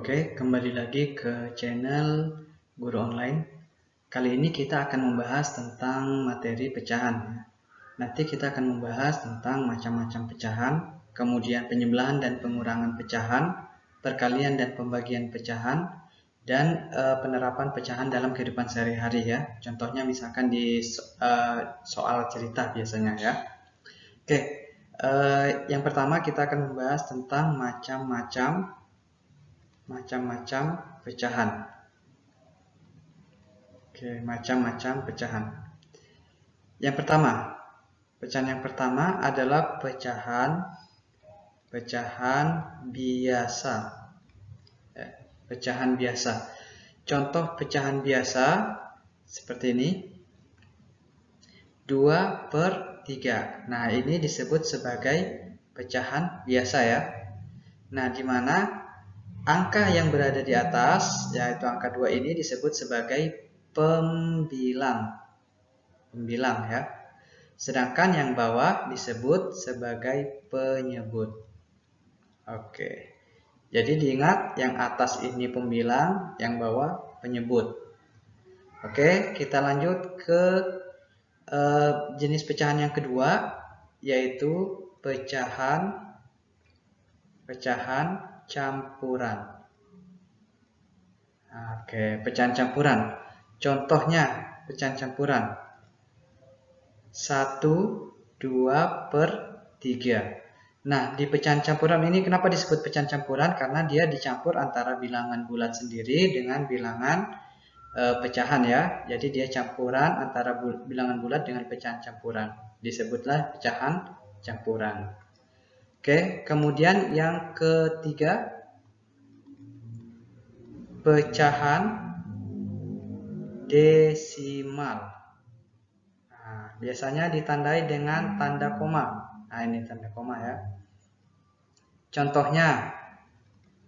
Oke, kembali lagi ke channel Guru Online. Kali ini kita akan membahas tentang materi pecahan. Nanti kita akan membahas tentang macam-macam pecahan, kemudian penyebelahan dan pengurangan pecahan, perkalian dan pembagian pecahan, dan penerapan pecahan dalam kehidupan sehari-hari ya. Contohnya misalkan di soal cerita biasanya ya. Oke, yang pertama kita akan membahas tentang macam-macam pecahan. Oke, macam-macam pecahan. Yang pertama, pecahan yang pertama adalah pecahan biasa. Pecahan biasa. Contoh pecahan biasa seperti ini. 2/3. Nah, ini disebut sebagai pecahan biasa ya. Nah, di mana angka yang berada di atas, yaitu angka 2 ini disebut sebagai pembilang. Pembilang ya. Sedangkan yang bawah disebut sebagai penyebut. Oke. Jadi diingat yang atas ini pembilang, yang bawah penyebut. Oke, kita lanjut ke jenis pecahan yang kedua, yaitu pecahan campuran. Oke, pecahan campuran. Contohnya pecahan campuran 1/2/3. Nah, di pecahan campuran ini kenapa disebut pecahan campuran? Karena dia dicampur antara bilangan bulat sendiri dengan bilangan pecahan ya. Jadi dia campuran antara bilangan bulat dengan pecahan campuran. Disebutlah pecahan campuran. Oke, kemudian yang ketiga, pecahan desimal. Nah, biasanya ditandai dengan tanda koma. Nah, ini tanda koma ya. Contohnya,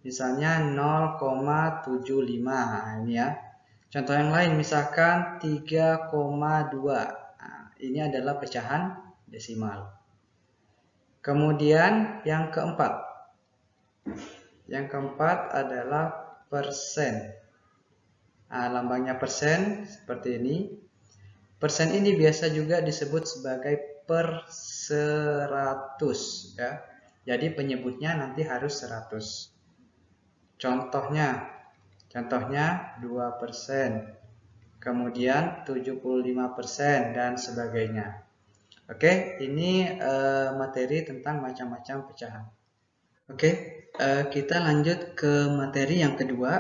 misalnya 0,75. Nah, ini ya. Contoh yang lain, misalkan 3,2. Nah, ini adalah pecahan desimal. Kemudian yang keempat. Yang keempat adalah persen. Nah, lambangnya persen seperti ini. Persen ini biasa juga disebut sebagai per 100 ya. Jadi penyebutnya nanti harus 100. Contohnya 2%, kemudian 75% dan sebagainya. Oke, ini materi tentang macam-macam pecahan. Oke, kita lanjut ke materi yang kedua.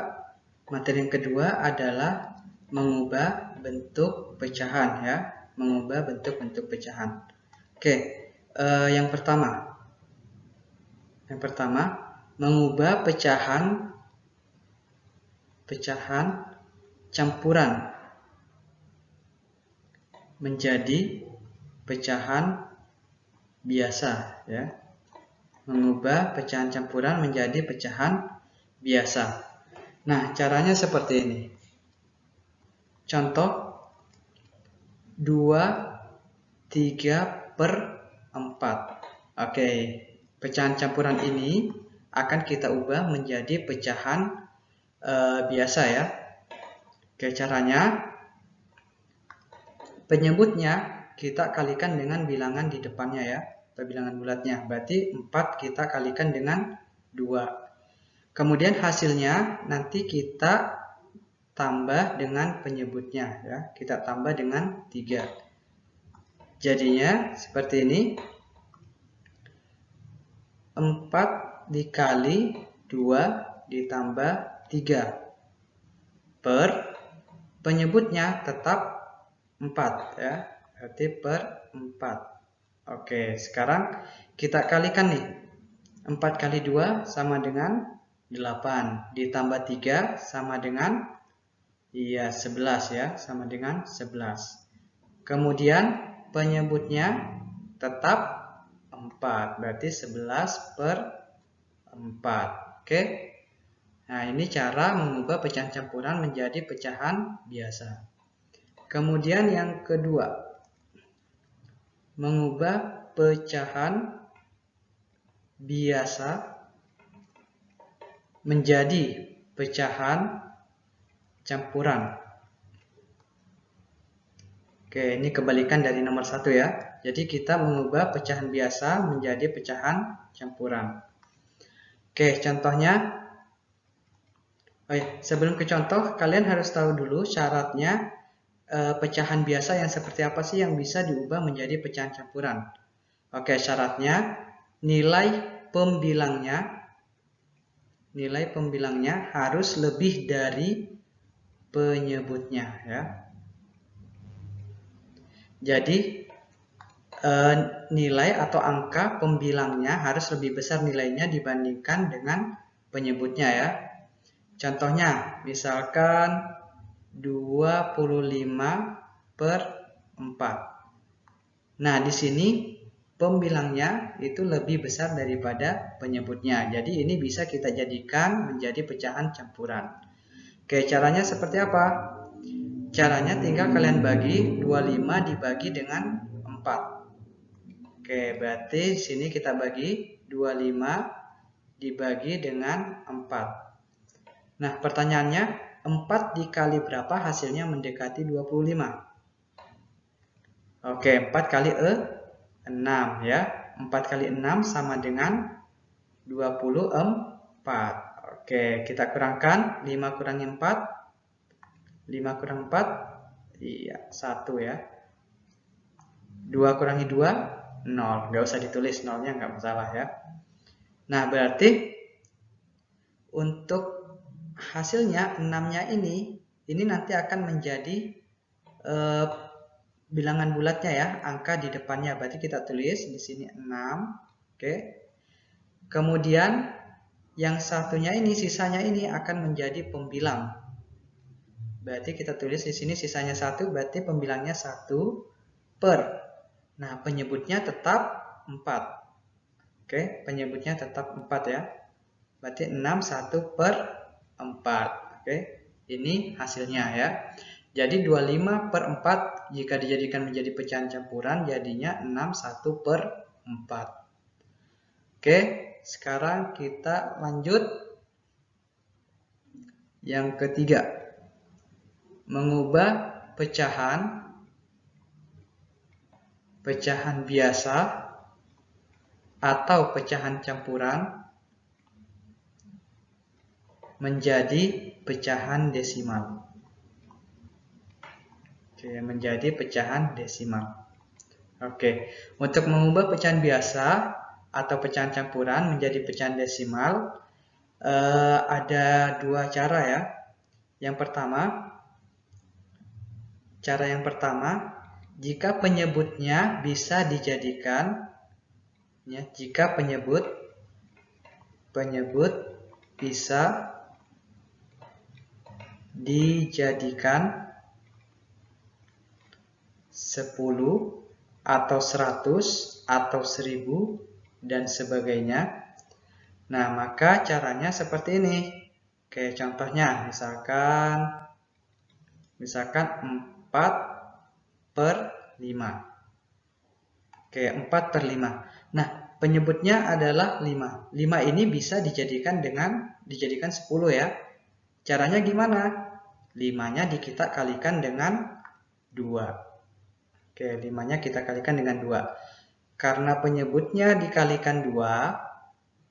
Materi yang kedua adalah mengubah bentuk pecahan ya, mengubah bentuk-bentuk pecahan. Oke, yang pertama mengubah pecahan campuran menjadi pecahan biasa ya. Mengubah pecahan campuran menjadi pecahan biasa. Nah, caranya seperti ini. Contoh 2/3/4. Oke, pecahan campuran ini akan kita ubah menjadi pecahan biasa ya. Oke, caranya penyebutnya kita kalikan dengan bilangan di depannya ya, atau bilangan bulatnya. Berarti 4 kita kalikan dengan 2. Kemudian hasilnya nanti kita tambah dengan penyebutnya ya. Kita tambah dengan 3. Jadinya seperti ini. 4 dikali 2 ditambah 3 per penyebutnya tetap 4 ya. Berarti per 4. Oke, sekarang kita kalikan nih. 4 kali 2 sama dengan 8. Ditambah 3 sama dengan 11 ya. Sama dengan 11. Kemudian penyebutnya tetap 4. Berarti 11/4. Oke. Nah, ini cara mengubah pecahan campuran menjadi pecahan biasa. Kemudian yang kedua, mengubah pecahan biasa menjadi pecahan campuran. Oke, ini kebalikan dari nomor 1 ya. Jadi kita mengubah pecahan biasa menjadi pecahan campuran. Oke, contohnya. Sebelum ke contoh, kalian harus tahu dulu syaratnya pecahan biasa yang seperti apa sih yang bisa diubah menjadi pecahan campuran. Oke, syaratnya nilai pembilangnya harus lebih dari penyebutnya ya. Jadi nilai atau angka pembilangnya harus lebih besar nilainya dibandingkan dengan penyebutnya ya. Contohnya, misalkan 25/4. Nah, di sini pembilangnya itu lebih besar daripada penyebutnya. Jadi ini bisa kita jadikan menjadi pecahan campuran. Oke, caranya seperti apa? Caranya tinggal kalian bagi 25 dibagi dengan 4. Oke, berarti sini kita bagi 25 dibagi dengan 4. Nah, pertanyaannya 4 dikali berapa hasilnya mendekati 25? Oke, 4 kali 6 ya. 4 kali 6 sama dengan 24. Oke, kita kurangkan 5 kurangi 4. 5 kurang 4, iya 1 ya. 2 kurangi 2, 0. Nggak usah ditulis, 0-nya nggak masalah ya. Nah, berarti untuk hasilnya 6-nya ini nanti akan menjadi bilangan bulatnya ya, angka di depannya. Berarti kita tulis di sini 6. Oke. Kemudian yang satunya ini, sisanya ini akan menjadi pembilang. Berarti kita tulis di sini sisanya 1, berarti pembilangnya 1 per. Nah, penyebutnya tetap 4. Oke, penyebutnya tetap 4 ya. Berarti 6 1 per 4. Oke, ini hasilnya ya. Jadi 25/4 jika dijadikan menjadi pecahan campuran jadinya 6 1 per 4. Oke, sekarang kita lanjut yang ketiga. Mengubah pecahan biasa atau pecahan campuran menjadi pecahan desimal. Oke, menjadi pecahan desimal. Oke, untuk mengubah pecahan biasa atau pecahan campuran menjadi pecahan desimal ada 2 cara ya. Cara yang pertama, jika penyebutnya bisa dijadikan ya, jika penyebut bisa dijadikan 10 atau 100 atau 1000 dan sebagainya. Nah, maka caranya seperti ini. Oke, contohnya misalkan 4/5. Oke, 4/5. Nah, penyebutnya adalah 5. 5 ini bisa dijadikan 10 ya. Caranya gimana? 5-nya kita kalikan dengan 2. Oke, 5-nya kita kalikan dengan 2. Karena penyebutnya dikalikan 2,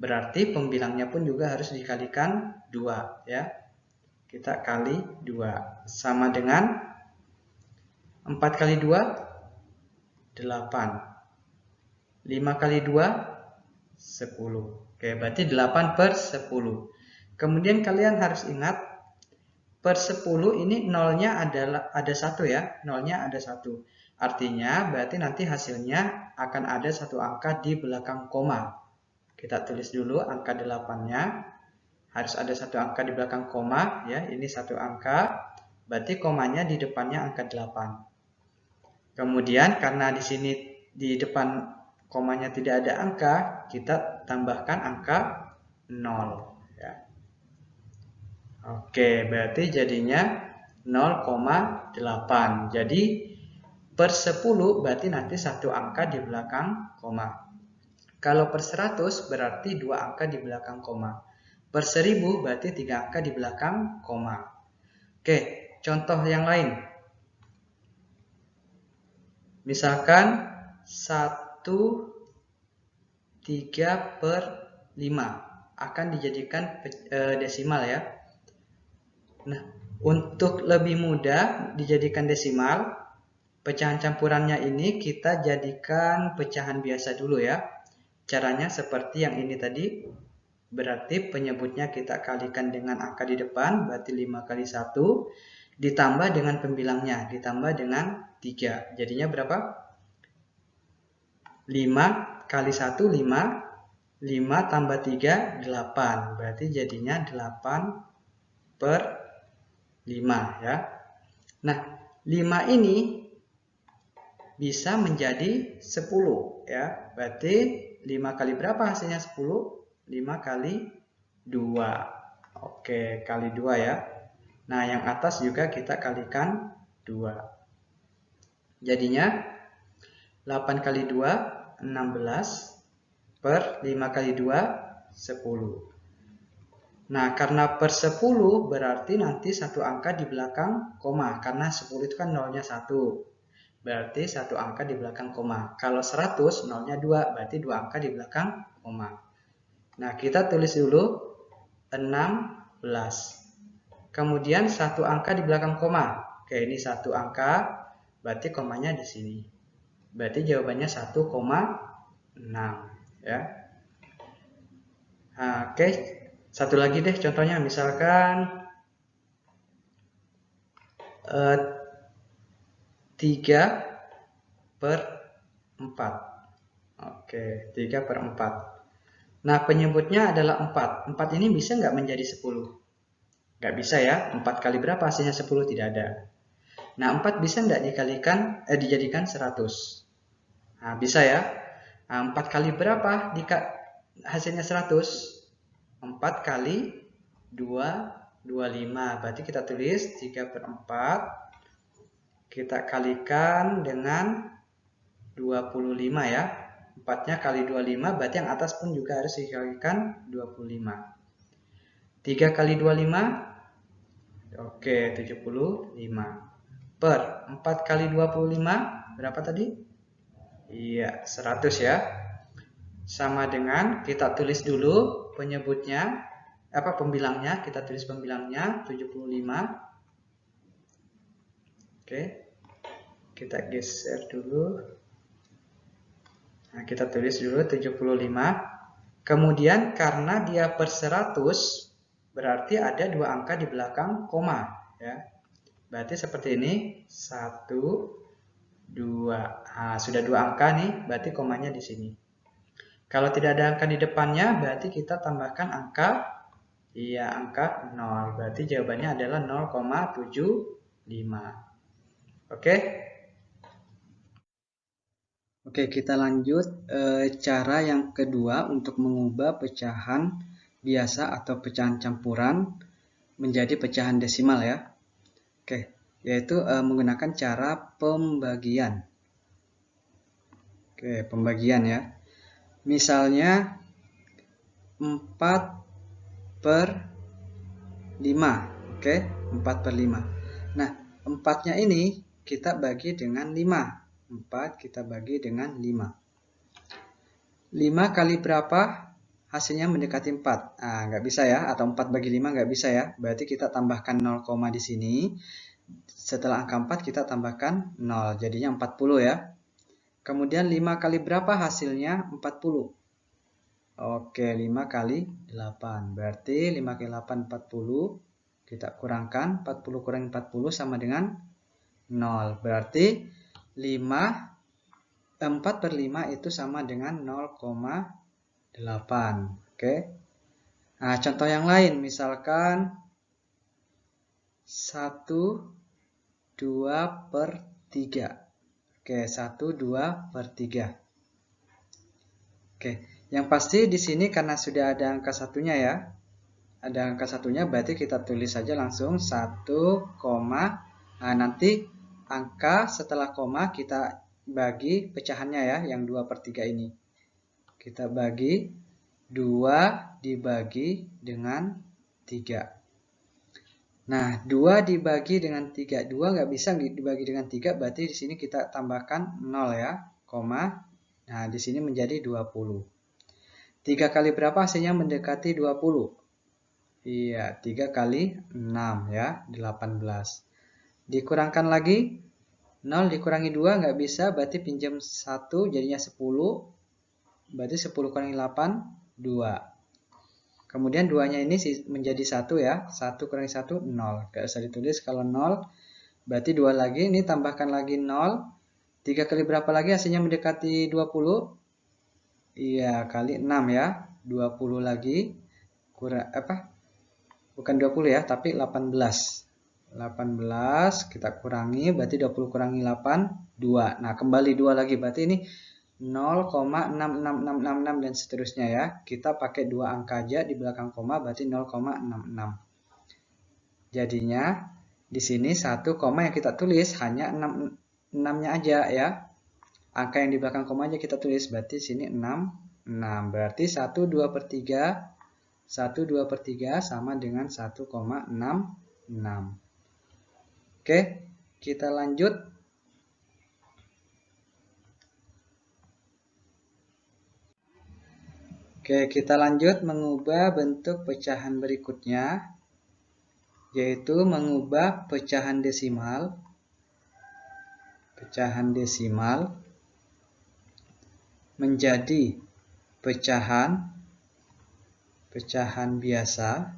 berarti pembilangnya pun juga harus dikalikan 2 ya. Kita kali 2 sama dengan 4 kali 2 8. 5 kali 2 10. Oke, berarti 8/10. Kemudian kalian harus ingat per 10 ini nolnya ada 1 ya. Nolnya ada 1. Artinya berarti nanti hasilnya akan ada 1 angka di belakang koma. Kita tulis dulu angka 8-nya. Harus ada 1 angka di belakang koma ya. Ini 1 angka. Berarti komanya di depannya angka 8. Kemudian karena di sini di depan komanya tidak ada angka, kita tambahkan angka 0 ya. Oke, berarti jadinya 0,8. Jadi per 10 berarti nanti 1 angka di belakang koma. Kalau per 100 berarti 2 angka di belakang koma. Per 1000 berarti 3 angka di belakang koma. Oke, contoh yang lain. Misalkan 1/3/5 akan dijadikan desimal ya. Nah, untuk lebih mudah dijadikan desimal, pecahan campurannya ini kita jadikan pecahan biasa dulu ya. Caranya seperti yang ini tadi. Berarti penyebutnya kita kalikan dengan angka di depan, berarti 5 kali 1, ditambah dengan pembilangnya, ditambah dengan 3. Jadinya berapa? 5 kali 1, 5. 5 tambah 3, 8. Berarti jadinya 8/5 ya. Nah, 5 ini bisa menjadi 10 ya. Berarti 5 kali berapa hasilnya 10? 5 kali 2. Oke, kali 2 ya. Nah, yang atas juga kita kalikan 2. Jadinya 8 kali 2, 16. Per 5 kali 2, 10. Nah, karena per 10 berarti nanti satu angka di belakang koma. Karena 10 itu kan nolnya 1. Berarti satu angka di belakang koma. Kalau 100, nolnya 2. Berarti 2 angka di belakang koma. Nah, kita tulis dulu 16. Kemudian satu angka di belakang koma. Oke, ini satu angka, berarti komanya di sini. Berarti jawabannya 1,6 ya. Nah, oke, satu lagi deh contohnya, misalkan 3/4. Oke, 3/4. Nah, penyebutnya adalah 4. 4 ini bisa nggak menjadi 10? Nggak bisa ya. 4 kali berapa hasilnya 10? Tidak ada. Nah, 4 bisa nggak dijadikan 100? Nah, bisa ya. Nah, 4 kali berapa hasilnya 100? 4 kali 2, 25. Berarti kita tulis 3/4. Kita kalikan dengan 25 ya. 4-nya kali 25, berarti yang atas pun juga harus dikalikan 25. 3 kali 25, oke, 75. Per 4 kali 25, berapa tadi? Iya, 100 ya. Sama dengan, kita tulis dulu penyebutnya, pembilangnya, kita tulis pembilangnya, 75. Oke, kita geser dulu. Nah, kita tulis dulu 75. Kemudian karena dia per 100, berarti ada 2 angka di belakang koma. Ya. Berarti seperti ini, 1, 2. Nah, sudah 2 angka nih, berarti komanya di sini. Kalau tidak ada angka di depannya, berarti kita tambahkan angka 0. Berarti jawabannya adalah 0,75. Oke? Oke, kita lanjut cara yang kedua untuk mengubah pecahan biasa atau pecahan campuran menjadi pecahan desimal ya. Oke, yaitu menggunakan cara pembagian. Oke, pembagian ya. Misalnya 4/5. Oke, 4/5. Nah, 4-nya ini kita bagi dengan 5. 4 kita bagi dengan 5. 5 kali berapa? Hasilnya mendekati 4. Nah, nggak bisa ya. Atau 4 bagi 5 nggak bisa ya. Berarti kita tambahkan 0, di sini. Setelah angka 4 kita tambahkan 0. Jadinya 40 ya. Kemudian 5 kali berapa hasilnya? 40. Oke, 5 kali 8. Berarti 5 kali 8, 40. Kita kurangkan. 40 kurangi 40 sama dengan 0. Berarti 4/5 itu sama dengan 0,8. Oke. Nah, contoh yang lain misalkan 1/2/3. Oke, 1/2/3. Oke, yang pasti di sini karena sudah ada angka satunya ya. Ada angka satunya berarti kita tulis saja langsung 1, nah nanti angka setelah koma kita bagi pecahannya ya, yang 2/3 ini. Kita bagi 2 dibagi dengan 3. Nah, 2 dibagi dengan 3. 2 nggak bisa dibagi dengan 3, berarti di sini kita tambahkan 0 ya, koma. Nah, di sini menjadi 20. 3 kali berapa hasilnya mendekati 20? Iya, 3 kali 6 ya, 18. Dikurangkan lagi, 0 dikurangi 2 nggak bisa, berarti pinjam 1 jadinya 10. Berarti 10 kurangi 8, 2. Kemudian 2-nya ini menjadi 1 ya. 1 kurangi 1, 0. Gak usah ditulis kalau 0. Berarti 2 lagi. Ini tambahkan lagi 0. 3 kali berapa lagi hasilnya mendekati 20? Iya, kali 6 ya. 20 lagi. Bukan 20 ya, tapi 18. 18 kita kurangi. Berarti 20 kurangi 8, 2. Nah, kembali 2 lagi. Berarti ini 0,66666 dan seterusnya ya. Kita pakai 2 angka aja di belakang koma, berarti 0,66. Jadinya di sini 1 koma yang kita tulis hanya 6-nya aja ya. Angka yang di belakang koma aja kita tulis, berarti sini 6, 6. Berarti 1 2/3 sama dengan 1,66. Oke, kita lanjut. Oke, kita lanjut mengubah bentuk pecahan berikutnya, yaitu mengubah pecahan desimal menjadi pecahan biasa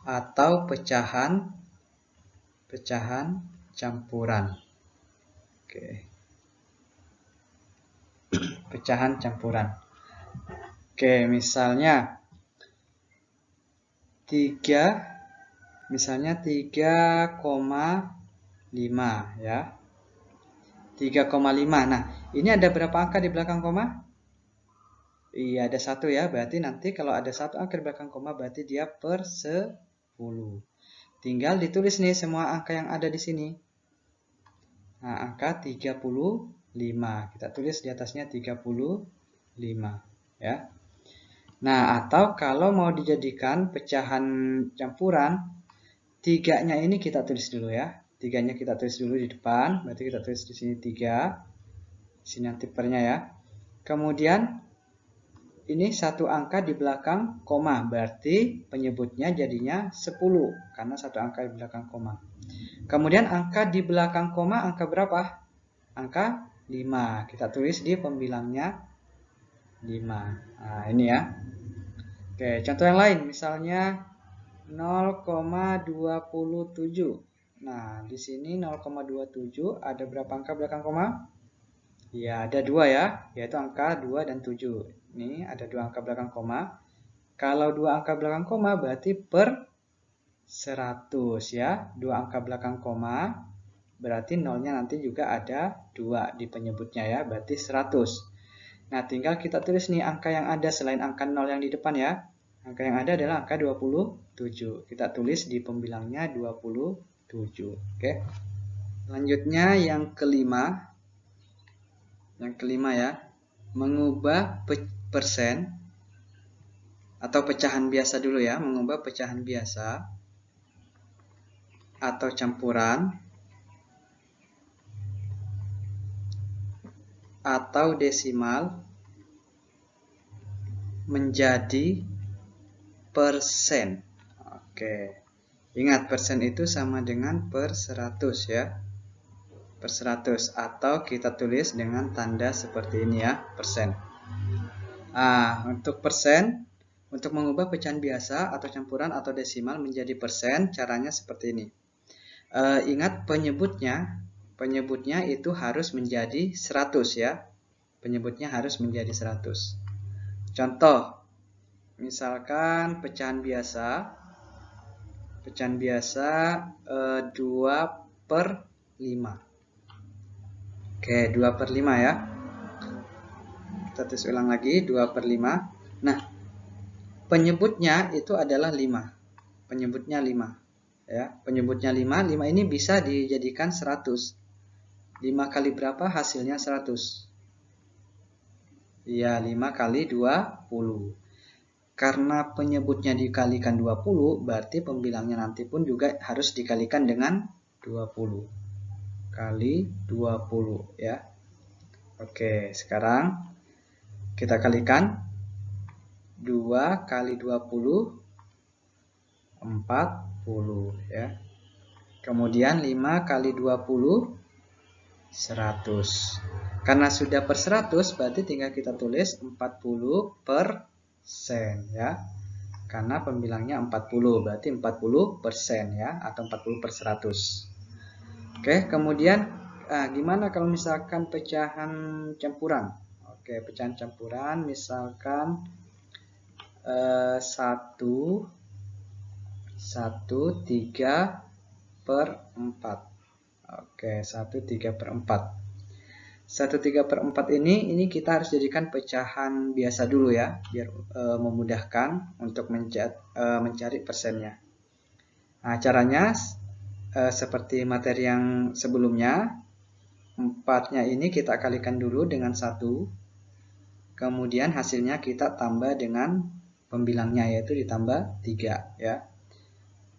atau pecahan campuran. Oke. Pecahan campuran. Oke, misalnya 3,5 ya. 3,5. Nah, ini ada berapa angka di belakang koma? Iya, ada 1 ya. Berarti nanti kalau ada 1 angka di belakang koma, berarti dia per 10. Tinggal ditulis nih semua angka yang ada di sini. Nah, angka 35. Kita tulis di atasnya 35 ya. Nah, atau kalau mau dijadikan pecahan campuran, 3-nya ini kita tulis dulu ya. 3-nya kita tulis dulu di depan, berarti kita tulis di sini 3. Di sini nanti pernya ya. Kemudian ini 1 angka di belakang koma, berarti penyebutnya jadinya 10 karena 1 angka di belakang koma. Kemudian angka di belakang koma angka berapa? Angka 5. Kita tulis di pembilangnya 5. Nah, ini ya. Oke, contoh yang lain, misalnya 0,27. Nah, di sini 0,27 ada berapa angka belakang koma? Ya, ada 2 ya, yaitu angka 2 dan 7. Ini ada 2 angka belakang koma. Kalau 2 angka belakang koma berarti per 100 ya. 2 angka belakang koma berarti nolnya nanti juga ada 2 di penyebutnya ya, berarti 100. Nah, tinggal kita tulis nih angka yang ada selain angka 0 yang di depan ya. Angka yang ada adalah angka 27. Kita tulis di pembilangnya 27. Oke. Selanjutnya yang kelima. Yang kelima ya. Mengubah persen atau pecahan biasa dulu ya. Mengubah pecahan biasa atau campuran atau desimal menjadi persen. Oke. Ingat, persen itu sama dengan per 100 ya. Per 100 atau kita tulis dengan tanda seperti ini ya, persen. Untuk persen, untuk mengubah pecahan biasa atau campuran atau desimal menjadi persen, caranya seperti ini. Ingat penyebutnya itu harus menjadi 100 ya. Penyebutnya harus menjadi 100. Contoh, misalkan pecahan biasa 2/5. Oke, 2/5 ya. Kita tulis ulang lagi, 2/5. Nah, penyebutnya itu adalah 5. Penyebutnya 5. Ya, penyebutnya 5. 5 ini bisa dijadikan 100. 5 kali berapa hasilnya 100? Ya, 5 kali 20. Karena penyebutnya dikalikan 20, berarti pembilangnya nanti pun juga harus dikalikan dengan 20. Kali 20 ya. Oke, sekarang kita kalikan 2 kali 20, 40 ya. Kemudian 5 kali 20, 100. Karena sudah per 100, berarti tinggal kita tulis 40% ya. Karena pembilangnya 40, berarti 40% ya, atau 40 per 100. Oke, kemudian gimana kalau misalkan pecahan campuran? Oke, pecahan campuran misalkan 1, 3 per 4. Oke, 1/3 per 4. 1/3 per 4 ini kita harus jadikan pecahan biasa dulu ya, biar memudahkan untuk mencari persennya. Nah, caranya seperti materi yang sebelumnya, 4-nya ini kita kalikan dulu dengan 1, kemudian hasilnya kita tambah dengan pembilangnya, yaitu ditambah 3 ya.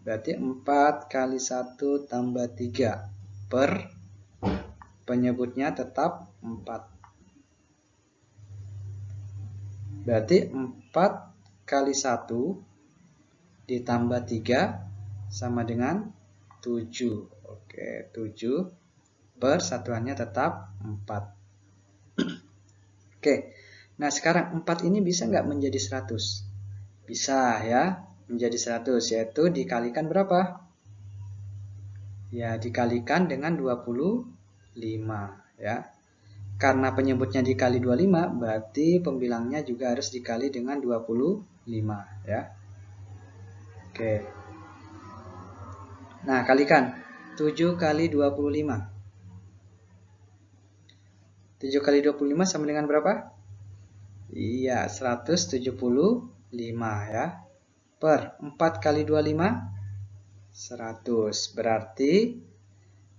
Berarti 4 kali 1 tambah 3 per penyebutnya tetap 4. Berarti 4 kali 1 ditambah 3 sama dengan 7. Oke, 7 per satuannya tetap 4. Oke, nah sekarang 4 ini bisa nggak menjadi 100? Bisa ya, menjadi 100, yaitu dikalikan berapa? Ya, dikalikan dengan 25 ya. Karena penyebutnya dikali 25, berarti pembilangnya juga harus dikali dengan 25 ya. Oke. Nah, kalikan 7 kali 25. 7 kali 25 sama dengan berapa? Iya, 175 ya. Per 4 kali 25, 100. Berarti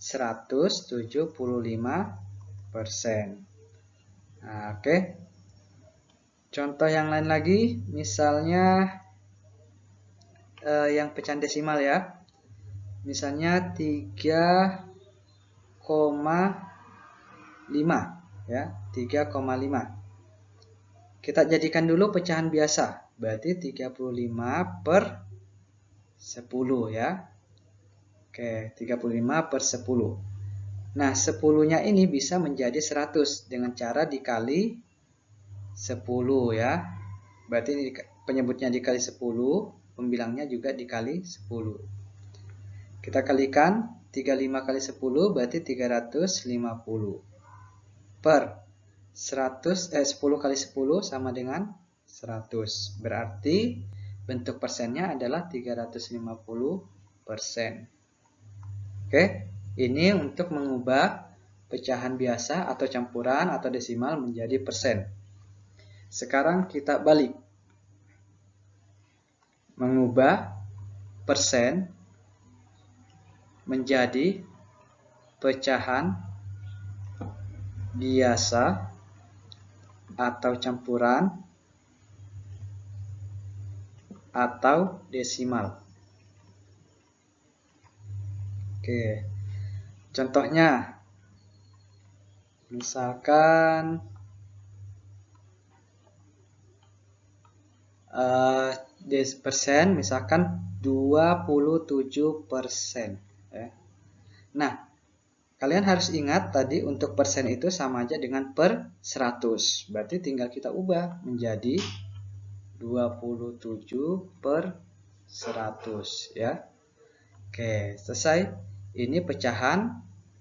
175%. Nah, oke. Contoh yang lain lagi, misalnya yang pecahan desimal ya. Misalnya 3,5 ya, 3,5. Kita jadikan dulu pecahan biasa, berarti 35 per 10 ya. Oke, 35 per 10. Nah, 10-nya ini bisa menjadi 100 dengan cara dikali 10 ya. Berarti penyebutnya dikali 10, pembilangnya juga dikali 10. Kita kalikan 35 kali 10 berarti 350 per 10 kali 10 sama dengan 100. Berarti bentuk persennya adalah 350%. Oke, ini untuk mengubah pecahan biasa atau campuran atau desimal menjadi persen. Sekarang kita balik. Mengubah persen menjadi pecahan biasa atau campuran atau desimal. Oke, contohnya misalkan persen misalkan 27% ya. Nah, kalian harus ingat tadi untuk persen itu sama aja dengan per 100. Berarti tinggal kita ubah menjadi 27 per 100 ya. Oke, selesai. Ini pecahan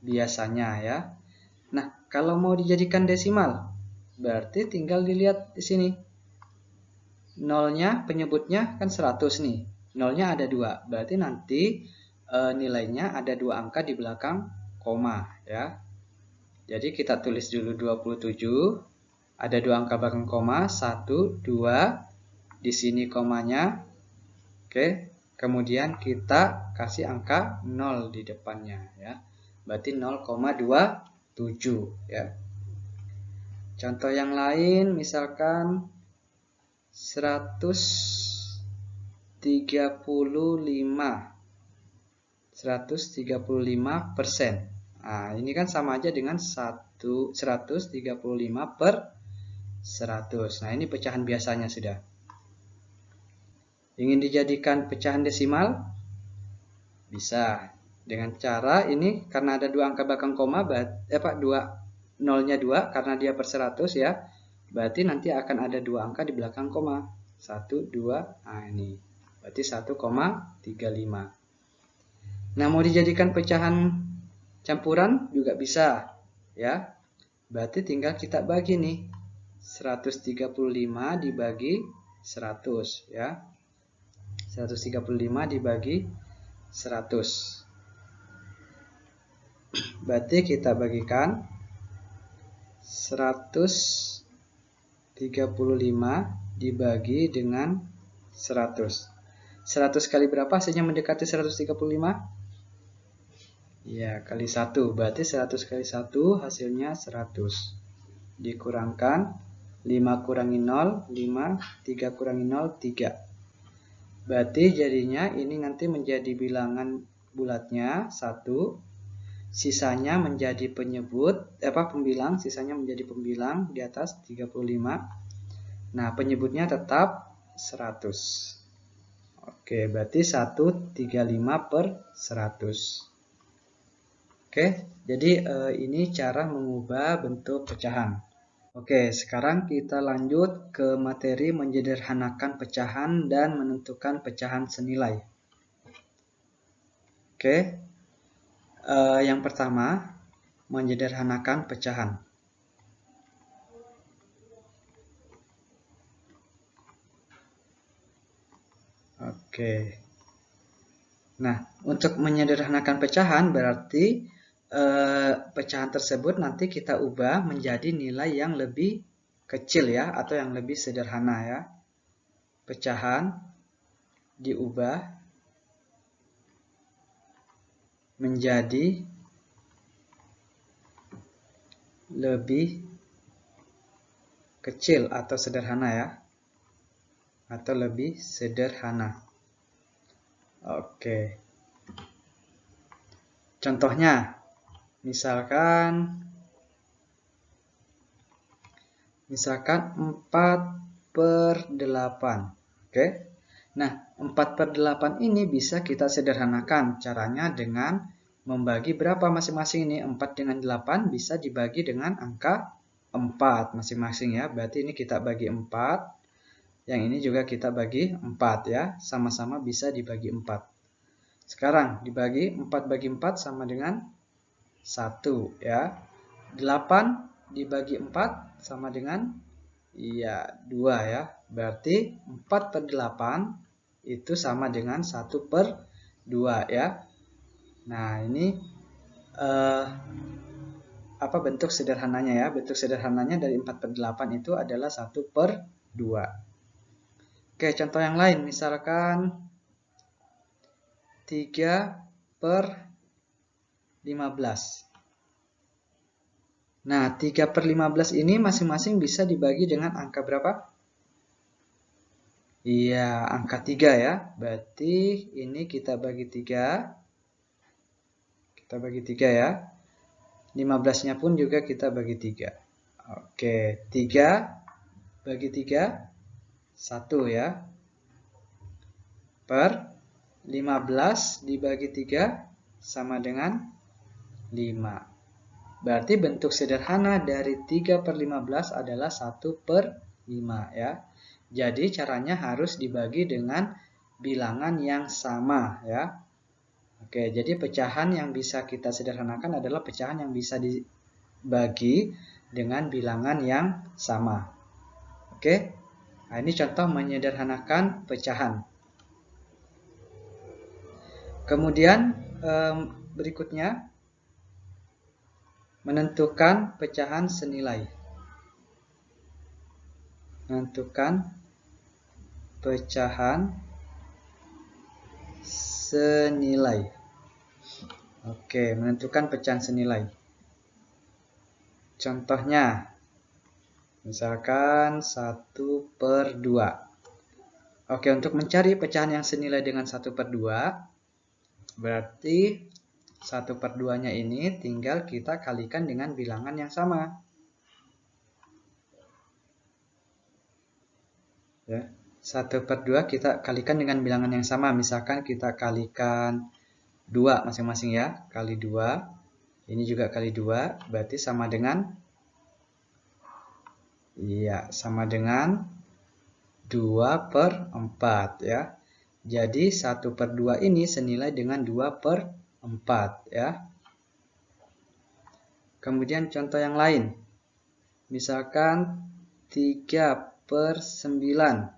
biasanya ya. Nah, kalau mau dijadikan desimal, berarti tinggal dilihat di sini. Nolnya penyebutnya kan 100 nih. Nolnya ada 2. Berarti nanti nilainya ada 2 angka di belakang koma ya. Jadi kita tulis dulu 27. Ada 2 angka belakang koma, 1, 2. Di sini komanya. Oke. Kemudian kita kasih angka 0 di depannya ya. Berarti 0,27 ya. Contoh yang lain misalkan 135%. Nah, ini kan sama aja dengan 135/100. Nah, ini pecahan biasanya sudah. Ingin dijadikan pecahan desimal? Bisa. Dengan cara ini, karena ada dua angka belakang koma, nolnya 2, karena dia per 100 ya. Berarti nanti akan ada dua angka di belakang koma. 1, 2, nah ini. Berarti 1,35. Nah, mau dijadikan pecahan campuran juga bisa. Ya. Berarti tinggal kita bagi nih. 135 dibagi 100 ya. 135 dibagi 100. Berarti kita bagikan 135 dibagi dengan 100. 100 kali berapa hasilnya mendekati 135? Ya, kali 1. Berarti 100 kali 1 hasilnya 100. Dikurangkan 5 kurangi 0, 5, 3 kurangi 0, 3. Berarti jadinya ini nanti menjadi bilangan bulatnya 1. Sisanya menjadi pembilang, sisanya menjadi pembilang di atas 35. Nah, penyebutnya tetap 100. Oke, berarti 135/100. Oke, jadi ini cara mengubah bentuk pecahan. Oke, sekarang kita lanjut ke materi menyederhanakan pecahan dan menentukan pecahan senilai. Oke. Yang pertama, menyederhanakan pecahan. Oke. Nah, untuk menyederhanakan pecahan berarti pecahan tersebut nanti kita ubah menjadi nilai yang lebih kecil ya, atau yang lebih sederhana ya. Pecahan diubah menjadi lebih kecil atau sederhana ya, atau lebih sederhana. Oke. Contohnya, misalkan 4/8. Oke. Nah, 4/8 ini bisa kita sederhanakan. Caranya dengan membagi berapa masing-masing ini. 4 dengan 8 bisa dibagi dengan angka 4 masing-masing ya. Berarti ini kita bagi 4. Yang ini juga kita bagi 4 ya. Sama-sama bisa dibagi 4. Sekarang dibagi 4 bagi 4 sama dengan 1 ya. 8 dibagi 4 sama dengan 2 ya. Berarti 4/8 itu sama dengan 1/2 ya. Nah, ini bentuk sederhananya ya. Bentuk sederhananya dari 4/8 itu adalah 1/2. Oke, contoh yang lain misalkan 3/15. Nah, 3/15 ini masing-masing bisa dibagi dengan angka berapa? Iya, angka 3 ya. Berarti ini kita bagi 3. Kita bagi 3 ya. 15-nya pun juga kita bagi 3. Oke, 3 bagi 3, 1 ya. Per 15 dibagi 3 sama dengan 5. Berarti bentuk sederhana dari 3/15 adalah 1/5 ya. Jadi caranya harus dibagi dengan bilangan yang sama ya. Oke, jadi pecahan yang bisa kita sederhanakan adalah pecahan yang bisa dibagi dengan bilangan yang sama. Oke, nah ini contoh menyederhanakan pecahan. Kemudian berikutnya menentukan pecahan senilai. Menentukan pecahan senilai. Oke, menentukan pecahan senilai. Contohnya, Misalkan 1/2. Oke, untuk mencari pecahan yang senilai dengan 1/2, berarti 1/2-nya ini tinggal kita kalikan dengan bilangan yang sama. Ya, 1/2 kita kalikan dengan bilangan yang sama. Misalkan kita kalikan 2 masing-masing ya. Kali 2. Ini juga kali 2. Berarti sama dengan, iya, sama dengan 2/4 ya. Jadi 1/2 ini senilai dengan 2/4 ya. Kemudian contoh yang lain. Misalkan 3/9.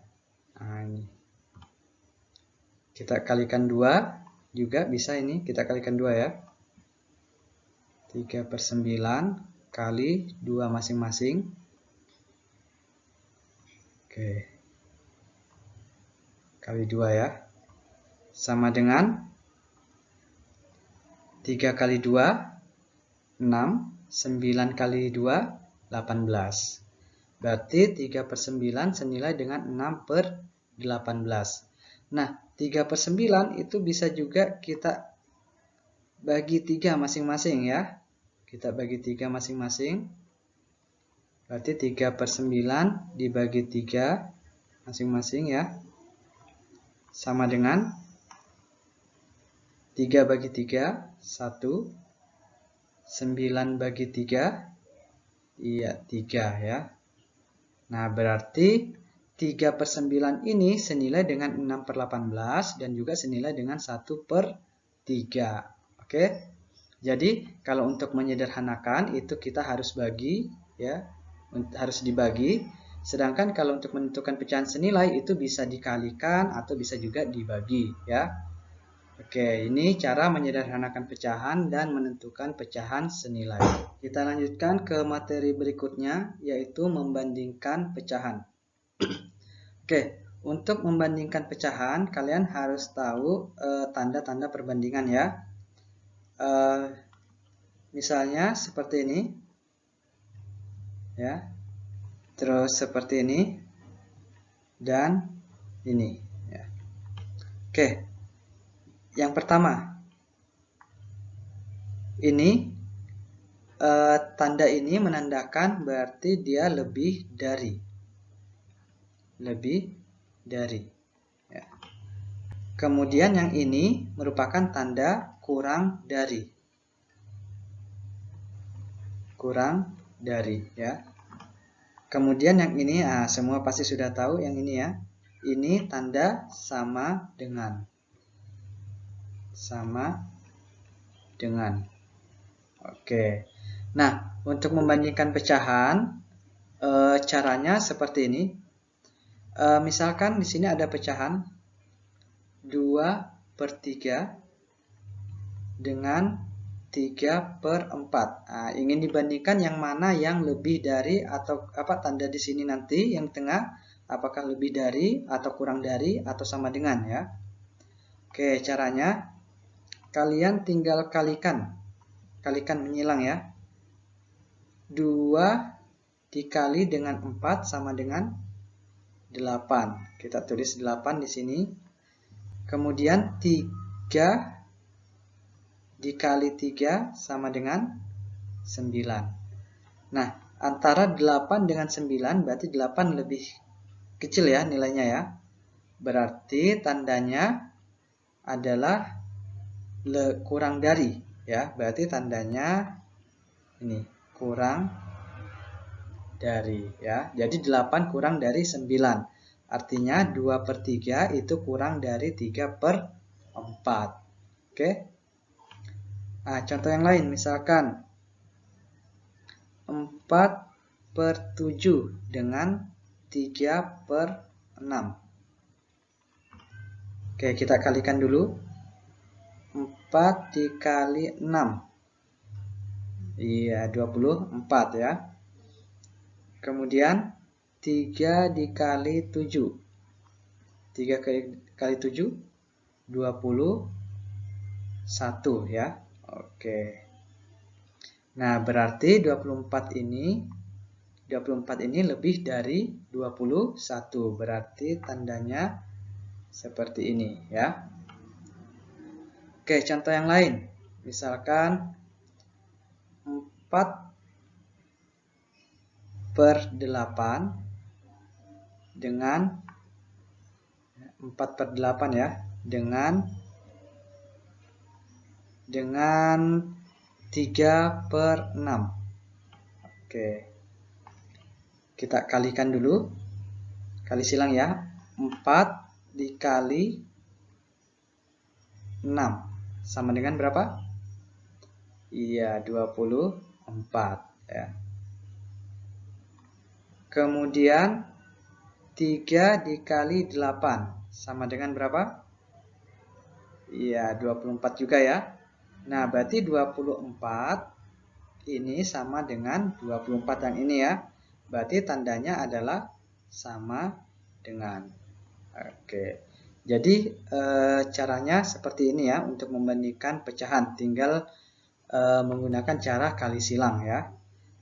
Nah, ini. Kita kalikan 2 juga bisa ini. Kita kalikan 2 ya. 3/9 kali 2 masing-masing. Oke. Kali 2 ya. Sama dengan 3 kali 2, 6. 9 kali 2, 18. Berarti 3/9 senilai dengan 6/18. Nah, 3/9 itu bisa juga kita bagi 3 masing-masing ya. Kita bagi 3 masing-masing. Berarti 3/9 dibagi 3 masing-masing ya. Sama dengan 3 bagi 3, 1. 9 bagi 3, iya 3 ya. Nah, berarti 3/9 ini senilai dengan 6/18 dan juga senilai dengan 1/3. Oke. Jadi, kalau untuk menyederhanakan itu kita harus bagi ya, harus dibagi. Sedangkan kalau untuk menentukan pecahan senilai itu bisa dikalikan atau bisa juga dibagi ya. Oke, ini cara menyederhanakan pecahan dan menentukan pecahan senilai. Kita lanjutkan ke materi berikutnya, yaitu membandingkan pecahan. Oke, untuk membandingkan pecahan, kalian harus tahu tanda-tanda perbandingan ya. Misalnya seperti ini, ya. Terus seperti ini, dan ini. Ya. Oke. Yang pertama, ini tanda ini menandakan berarti dia lebih dari. Ya. Kemudian yang ini merupakan tanda kurang dari. Ya. Kemudian yang ini, semua pasti sudah tahu yang ini ya. Ini tanda sama dengan. Oke. Nah, untuk membandingkan pecahan, caranya seperti ini. Misalkan di sini ada pecahan 2/3 dengan 3/4. Nah, ingin dibandingkan yang mana yang lebih dari atau apa tanda di sini nanti yang tengah, apakah lebih dari atau kurang dari atau sama dengan ya. Oke, caranya kalian tinggal kalikan menyilang ya. 2 dikali dengan 4 sama dengan 8. Kita tulis 8 di sini. Kemudian 3 dikali 3 sama dengan 9. Nah, antara 8 dengan 9 berarti 8 lebih kecil ya nilainya ya. Berarti tandanya adalah kurang dari ya. Berarti tandanya ini kurang dari ya. Jadi 8 kurang dari 9. Artinya 2/3 itu kurang dari 3/4. Oke. Nah, contoh yang lain misalkan 4/7 dengan 3/6. Oke, kita kalikan dulu. 4 dikali 6. Iya, 24 ya. Kemudian 3 dikali 7. 3 kali 7, 21 ya. Oke. Nah, berarti 24 ini 24 ini lebih dari 21, berarti tandanya seperti ini ya. Oke, contoh yang lain. Misalkan 4/8 dengan 4/8 ya, dengan 3/6. Oke. Kita kalikan dulu. Kali silang ya. 4 dikali 6 sama dengan berapa? Iya, 24 ya. Kemudian 3 dikali 8 sama dengan berapa? Iya, 24 juga ya. Nah, berarti 24 ini sama dengan 24 yang ini ya. Berarti tandanya adalah sama dengan. Oke. Jadi caranya seperti ini ya untuk membandingkan pecahan. Tinggal menggunakan cara kali silang ya.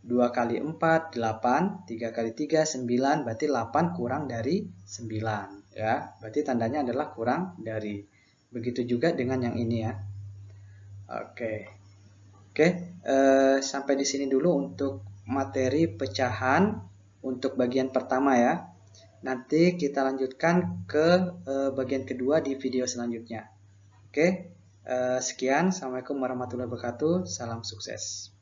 2 kali 4, 8. 3 kali 3, 9. Berarti 8 kurang dari 9 ya. Berarti tandanya adalah kurang dari. Begitu juga dengan yang ini ya. Oke, sampai di sini dulu untuk materi pecahan untuk bagian pertama ya. Nanti kita lanjutkan ke bagian kedua di video selanjutnya. Oke, sekian. Assalamualaikum warahmatullahi wabarakatuh. Salam sukses.